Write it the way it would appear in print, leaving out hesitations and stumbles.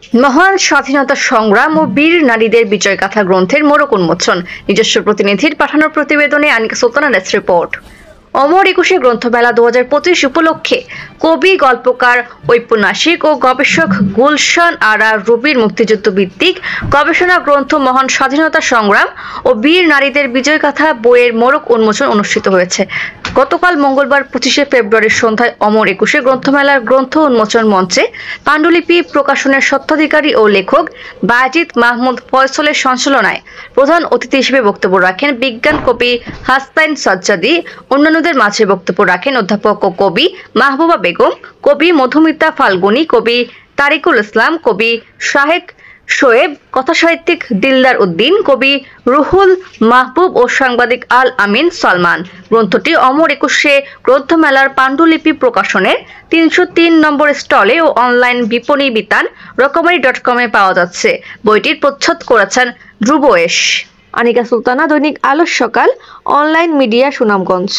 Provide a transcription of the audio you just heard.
মহান স্বাধীনতা সংগ্রাম ও বীর নারীদের বিজয়গাথা গ্রন্থের মোড়ক উন্মোচন। নিজস্ব প্রতিনিধির পাঠানো প্রতিবেদনে আনিকা সুলতানা ডেস্ক রিপোর্ট। অমর একুশে গ্রন্থমেলা 2025 উপলক্ষে কবি, গল্পকার, ঔপন্যাসিক ও গবেষক গুলশান আরা রুবির মুক্তিযুদ্ধ ভিত্তিক গবেষণা গ্রন্থ মহান স্বাধীনতা সংগ্রাম ও বীর নারীদের বিজয়গাথা বইয়ের মোড়ক উন্মোচন অনুষ্ঠিত হয়েছে। গতকাল মঙ্গলবার 25শে ফেব্রুয়ারি সন্ধ্যায় অমর একুশে গ্রন্থমেলার গ্রন্থ উন্মোচন মঞ্চে পাণ্ডুলিপি প্রকাশনের স্বত্বাধিকারী ও লেখক বায়েজিদ মাহমুদ ফয়সলের সঞ্চালনায় প্রধান অতিথি হিসেবে বক্তব্য রাখেন বিজ্ঞান কবি হাসনাইন সাজ্জাদী। অন্যান্যদের মাঝে বক্তব্য রাখেন অধ্যাপক ও কবি মাহবুবা বেগম, কবি মধুমিতা ফাল্গুনী, কবি তারিকুল ইসলাম, কবি শাহেক শোয়েব, কথাসাহিত্যিক দিলদার উদ্দিন, কবি রুহুল মাহবুব ও সাংবাদিক আল আমিন সালমান। গ্রন্থটি অমর একুশে গ্রন্থমেলার পাণ্ডুলিপি প্রকাশনের 303 নম্বর স্টলে ও অনলাইন বিপণী বিতান রকমারি.com পাওয়া যাচ্ছে। বইটির প্রচ্ছদ করেছেন ধ্রুব এস। আনিকা সুলতানা, দৈনিক আলো সকাল, অনলাইন মিডিয়া, সুনামগঞ্জ।